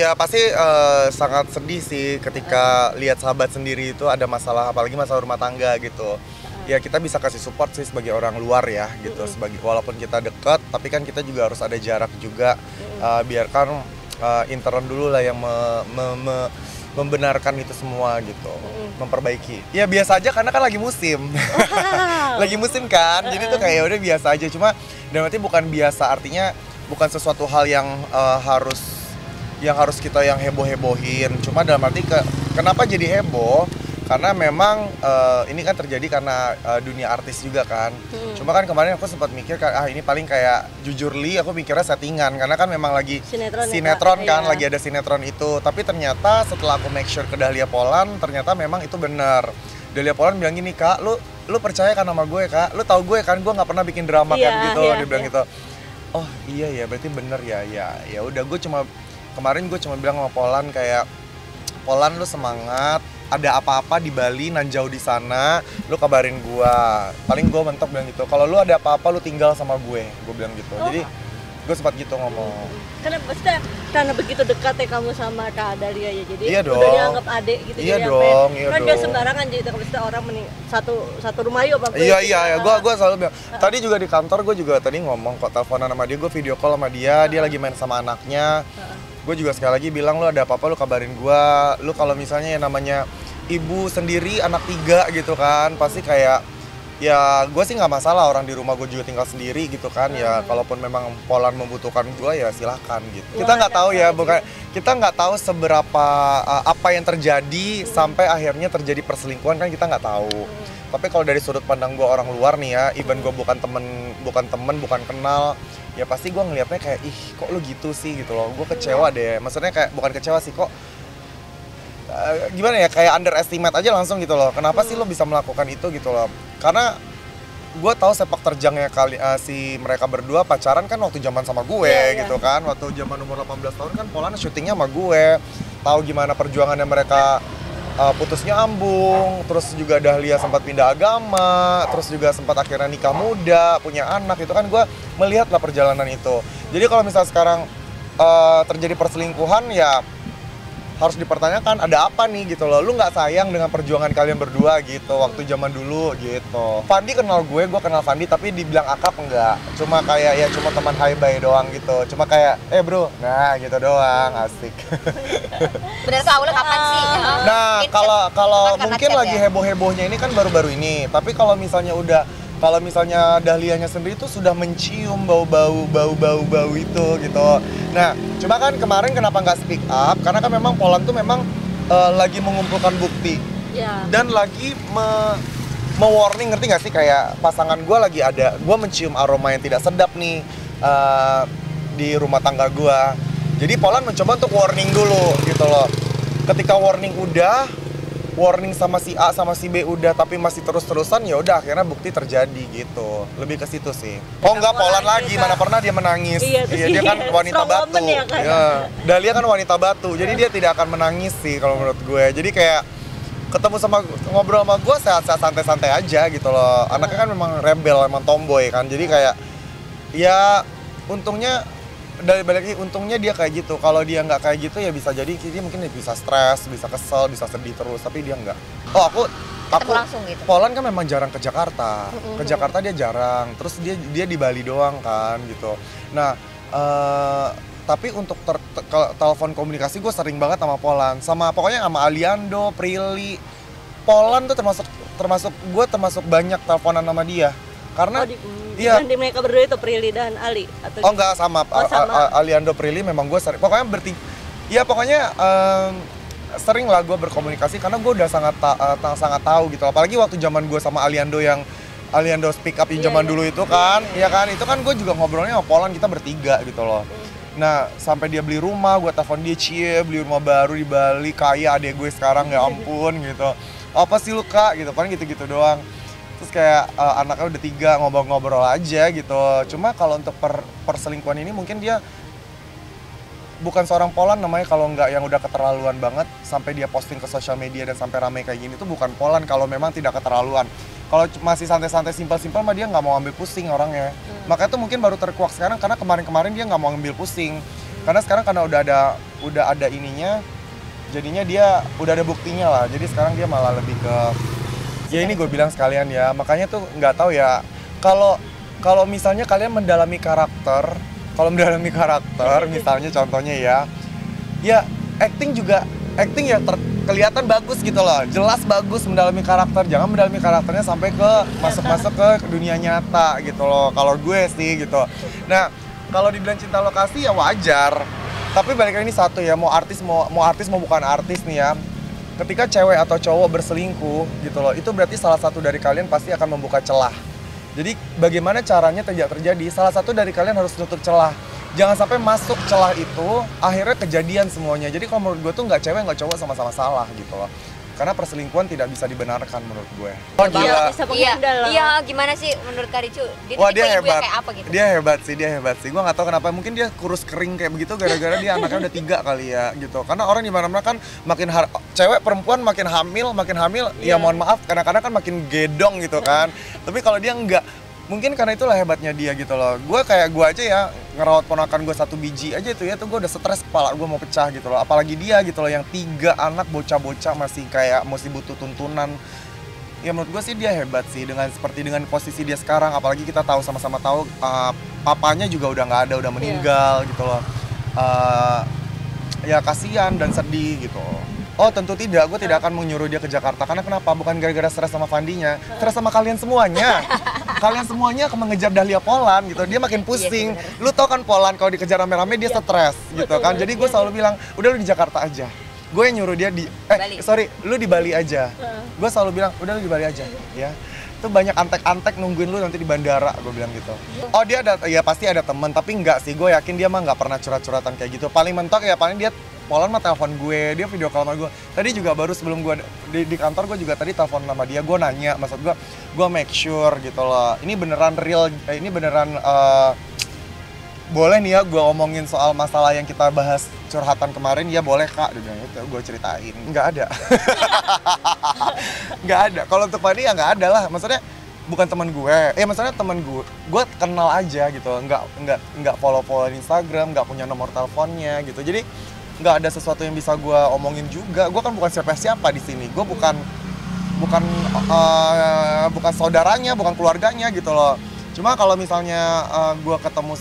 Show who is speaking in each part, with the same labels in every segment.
Speaker 1: Ya pasti sangat sedih sih ketika lihat sahabat sendiri itu ada masalah, apalagi masalah rumah tangga gitu. Ya kita bisa kasih support sih sebagai orang luar ya gitu, sebagai walaupun kita dekat, tapi kan kita juga harus ada jarak juga. Biarkan intern dulu lah yang membenarkan itu semua gitu, memperbaiki. Ya biasa aja karena kan lagi musim, lagi musim kan, jadi tuh kayak udah biasa aja. Cuma dan berarti bukan biasa, artinya bukan sesuatu hal yang harus kita yang heboh-hebohin. Cuma dalam arti kenapa jadi heboh? Karena memang ini kan terjadi karena dunia artis juga kan. Cuma kan kemarin aku sempat mikir ini paling kayak jujur aku mikirnya settingan karena kan memang lagi sinetron kan, lagi ada sinetron itu. Tapi ternyata setelah aku make sure ke Dahlia Poland, ternyata memang itu benar. Dahlia Poland bilang gini, "Kak, lu percaya kan sama gue, Kak? Lu tahu gue kan, gue nggak pernah bikin drama kan gitu." Dia bilang gitu. Oh iya ya, berarti bener ya. Ya udah, kemarin gue cuma bilang sama Poland kayak, "Poland, lu semangat, ada apa-apa di Bali nan jauh di sana, lu kabarin gua." Paling gue mentok bilang gitu, "Kalau lu ada apa-apa lu tinggal sama gue." Gue bilang gitu. Jadi gue sempat gitu ngomong.
Speaker 2: Karena begitu dekat ya kamu sama Kak Dahlia ya, jadi
Speaker 1: Iya
Speaker 2: udah
Speaker 1: dong.
Speaker 2: dianggap adik gitu.
Speaker 1: Iya
Speaker 2: jadi
Speaker 1: dong, iya
Speaker 2: kan
Speaker 1: dong.
Speaker 2: dia sembarangan jadi maksudnya orang satu rumah yuk apa.
Speaker 1: Iya, gue selalu bilang. Tadi juga di kantor gue juga tadi ngomong kok, teleponan sama dia, gue video call sama dia lagi main sama anaknya. Gue juga sekali lagi bilang, lu ada apa-apa lu kabarin gue. Lu kalau misalnya yang namanya ibu sendiri anak 3 gitu kan, pasti kayak ya gue sih nggak masalah, orang di rumah gue juga tinggal sendiri gitu kan. Ya kalaupun memang Poland membutuhkan gue ya silahkan gitu. Kita nggak tahu ya, kita nggak tahu seberapa apa yang terjadi sampai akhirnya terjadi perselingkuhan kan, kita nggak tahu. Tapi kalau dari sudut pandang gue orang luar nih ya, even gue bukan temen bukan kenal, ya pasti gue ngelihatnya kayak, ih kok lu gitu sih gitu loh. Gue kecewa deh, maksudnya kayak bukan kecewa sih, kok gimana ya, kayak underestimate aja langsung gitu loh. Kenapa sih lo bisa melakukan itu gitu loh. Karena gue tahu sepak terjangnya si mereka berdua pacaran kan waktu zaman sama gue gitu kan. Waktu zaman umur 18 tahun kan Poland syutingnya sama gue. Tahu gimana perjuangannya mereka, putusnya ambung, terus juga Dahlia sempat pindah agama, terus juga sempat akhirnya nikah muda, punya anak. Itu kan gue melihat lah perjalanan itu. Jadi kalau misalnya sekarang terjadi perselingkuhan, ya harus dipertanyakan ada apa nih gitu loh. Lu nggak sayang dengan perjuangan kalian berdua gitu waktu zaman dulu gitu. Fandi kenal gue kenal Fandi, tapi dibilang akrab enggak. Cuma kayak ya cuma teman hai bye doang gitu. Cuma kayak bro, nah gitu doang, asik.
Speaker 3: Bener tuh awalnya kapan sih?
Speaker 1: Nah, kalau mungkin lagi heboh-hebohnya ini kan baru-baru ini. Tapi kalau misalnya Dahlianya sendiri tuh sudah mencium bau itu gitu. Nah, cuma kan kemarin kenapa nggak speak up? Karena kan memang Poland tuh memang lagi mengumpulkan bukti dan lagi me-warning, ngerti nggak sih, kayak pasangan gue lagi ada, gue mencium aroma yang tidak sedap nih di rumah tangga gue. Jadi Poland mencoba untuk warning dulu gitu loh. Ketika warning sama si A sama si B udah, tapi masih terus-terusan, ya udah akhirnya bukti terjadi gitu. Lebih ke situ sih. Oh enggak, Poland lagi, mana pernah dia menangis. Iya, dia kan wanita batu. Ya, Dahlia kan wanita batu. Jadi dia tidak akan menangis sih kalau menurut gue. Jadi kayak ngobrol sama gue sehat-sehat, santai-santai aja gitu loh. Anaknya kan memang rebel, memang tomboy kan. Jadi kayak ya untungnya untungnya dia kayak gitu. Kalau dia nggak kayak gitu ya bisa jadi dia mungkin bisa stres, bisa kesel, bisa sedih terus. Tapi dia nggak. Oh aku
Speaker 3: langsung gitu.
Speaker 1: Poland kan memang jarang ke Jakarta. Ke Jakarta dia jarang. Terus dia di Bali doang kan gitu. Nah tapi untuk telepon komunikasi gue sering banget sama Poland. Pokoknya sama Aliando, Prilly. Poland tuh termasuk banyak teleponan sama dia. Karena
Speaker 2: iya. Dan mereka berdua itu Prilly dan Ali atau
Speaker 1: enggak sama. Aliando, Prilly memang gue sering. Pokoknya sering lah gue berkomunikasi karena gue udah sangat tahu gitu. Apalagi waktu zaman gue sama Aliando speak up yang zaman dulu itu kan. Iya kan? Itu kan gue juga ngobrolnya sama Poland, kita bertiga gitu loh. Nah, sampai dia beli rumah, gue telepon dia, beli rumah baru di Bali, kaya adek gue sekarang, ya ampun gitu. Apa sih lu Kak? Gitu, paling gitu-gitu doang. Terus kayak anaknya udah 3, ngobrol-ngobrol aja gitu. Cuma kalau untuk perselingkuhan ini mungkin dia bukan seorang Poland namanya, kalau nggak yang udah keterlaluan banget sampai dia posting ke sosial media dan sampai ramai kayak gini tuh bukan Poland kalau memang tidak keterlaluan. Kalau masih santai-santai, simpel-simpel mah dia nggak mau ambil pusing orangnya. Makanya tuh mungkin baru terkuak sekarang karena kemarin-kemarin dia nggak mau ambil pusing. Karena sekarang karena udah ada ininya, jadinya dia udah ada buktinya lah. Jadi sekarang dia malah lebih ke ya ini gue bilang sekalian ya. Makanya tuh nggak tahu ya kalau misalnya kalian mendalami karakter, misalnya contohnya ya acting ya kelihatan bagus gitu loh, jelas bagus mendalami karakter. Jangan mendalami karakternya sampai ke masuk ke dunia nyata gitu loh. Kalau gue sih gitu. Nah, kalau dibilang cinta lokasi ya wajar. Tapi balik lagi ini satu ya, mau artis mau bukan artis nih ya. Ketika cewek atau cowok berselingkuh gitu loh, itu berarti salah satu dari kalian pasti akan membuka celah. Jadi bagaimana caranya tidak terjadi? Salah satu dari kalian harus tutup celah. Jangan sampai masuk celah itu, akhirnya kejadian semuanya. Jadi kalau menurut gue tuh nggak cewek nggak cowok sama-sama salah gitu loh. Karena perselingkuhan tidak bisa dibenarkan menurut gue.
Speaker 2: Oh gila.
Speaker 3: Iya, gimana sih menurut Kak Ricu?
Speaker 1: Wah, dia hebat.
Speaker 3: Kayak apa gitu?
Speaker 1: Dia hebat sih. Gue nggak tahu kenapa. Mungkin dia kurus kering kayak begitu gara-gara dia anaknya udah 3 kali ya gitu. Karena orang di mana-mana kan cewek perempuan makin hamil, ya mohon maaf kadang-kadang kan makin gedong gitu kan. Tapi kalau dia enggak, mungkin karena itulah hebatnya dia gitu loh. Gue aja ya, ngerawat ponakan gue 1 biji aja tuh ya, tuh gue udah stres, kepala gue mau pecah gitu loh. Apalagi dia gitu loh, yang 3 anak bocah-bocah masih kayak masih butuh tuntunan. Ya menurut gue sih dia hebat sih, dengan posisi dia sekarang. Apalagi kita sama-sama tahu papanya juga udah nggak ada, udah meninggal gitu loh. Ya kasihan dan sedih gitu. Oh tentu tidak, gue tidak akan menyuruh dia ke Jakarta. Karena kenapa? Bukan gara-gara stres sama Fandinya, stres sama kalian semuanya. Kalian semuanya akan mengejar Dahlia Polan gitu, dia makin pusing. Lu tau kan Polan kalau dikejar rame-rame dia stres gitu kan. Jadi gue selalu bilang, udah lu di Jakarta aja. Gue yang nyuruh dia lu di Bali aja. Gue selalu bilang, udah lu di Bali aja ya. Itu banyak antek-antek nungguin lu nanti di bandara, gue bilang gitu. Oh dia ya pasti ada temen, tapi enggak sih, gue yakin dia mah nggak pernah curhat-curhatan kayak gitu. Paling mentok ya paling dia Polan mah telepon gue, dia video call sama gue. Tadi juga baru sebelum gue di kantor gue juga tadi telepon sama dia, gue nanya, maksud gue make sure gitu loh. Ini beneran real, ini beneran boleh nih ya gue omongin soal masalah yang kita bahas curhatan kemarin, ya boleh Kak, dia bilang itu, gue ceritain. Nggak ada. Nggak ada. Kalau untuk Fandi ya nggak ada lah, maksudnya bukan teman gue, maksudnya teman gue kenal aja gitu, nggak follow Instagram, nggak punya nomor teleponnya gitu. Jadi nggak ada sesuatu yang bisa gue omongin juga. Gue kan bukan siapa-siapa di sini. Gue bukan saudaranya, bukan keluarganya gitu loh. Cuma kalau misalnya gue ketemu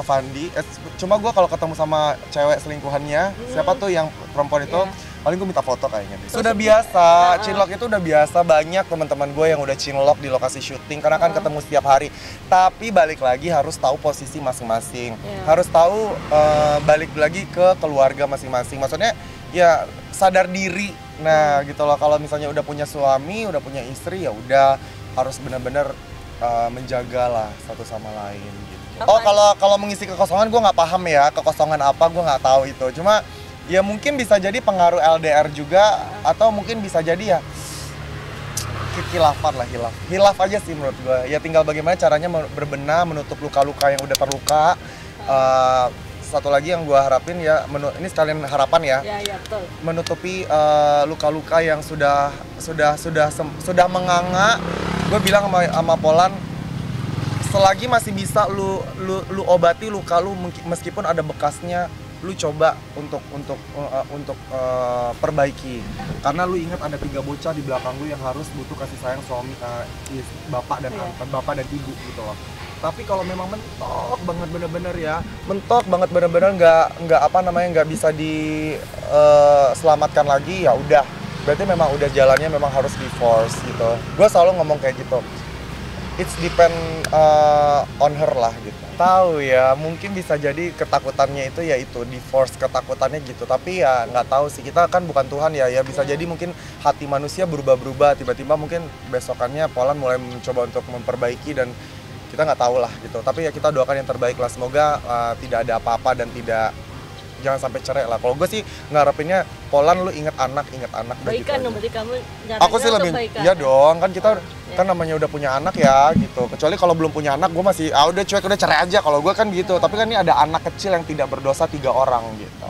Speaker 1: Fandi, cuma gue kalau ketemu sama cewek selingkuhannya, siapa tuh yang perempuan itu, paling gue minta foto kayaknya deh. Sudah biasa, cinlok itu udah biasa, banyak teman-teman gue yang udah cinlok di lokasi syuting karena kan ketemu setiap hari. Tapi balik lagi harus tahu posisi masing-masing, harus tahu balik lagi ke keluarga masing-masing. Maksudnya ya sadar diri. Nah gitu loh, kalau misalnya udah punya suami, udah punya istri, ya udah harus benar-benar menjaga lah satu sama lain. Gitu. Oh kalau mengisi kekosongan gue nggak paham ya, kekosongan apa gue nggak tahu itu. Cuma ya mungkin bisa jadi pengaruh LDR juga, atau mungkin bisa jadi ya khilafan lah, hilaf aja sih menurut gue. Ya tinggal bagaimana caranya berbenah, menutup luka-luka yang udah terluka. Satu lagi yang gue harapin ya, ini sekalian harapan ya,
Speaker 2: betul.
Speaker 1: Menutupi luka-luka yang sudah menganga. Gue bilang sama Polan, selagi masih bisa lu obati luka lu, meskipun ada bekasnya, lu coba untuk perbaiki. Karena lu ingat ada 3 bocah di belakang lu yang harus butuh kasih sayang suami, bapak dan ibu gitu loh. Tapi kalau memang mentok banget bener-bener nggak bisa diselamatkan lagi, ya udah, berarti memang udah jalannya memang harus divorce gitu. Gue selalu ngomong kayak gitu, it's depend on her lah gitu. Tahu ya, mungkin bisa jadi ketakutannya itu ya itu divorce, ketakutannya gitu. Tapi ya nggak tahu sih, kita kan bukan Tuhan ya bisa jadi mungkin hati manusia berubah-berubah, tiba-tiba mungkin besokannya Polan mulai mencoba untuk memperbaiki, dan kita nggak tahu lah gitu. Tapi ya kita doakan yang terbaik lah, semoga tidak ada apa-apa dan jangan sampai cerai lah. Kalau gue sih ngarepinnya Polan, lu inget anak
Speaker 2: baikan dong, berarti kamu
Speaker 1: aku sih lebih ya dong, kan kita kan namanya udah punya anak ya gitu. Kecuali kalau belum punya anak, gue masih udah cuek, udah cerai aja kalau gue kan gitu. Tapi kan ini ada anak kecil yang tidak berdosa 3 orang gitu.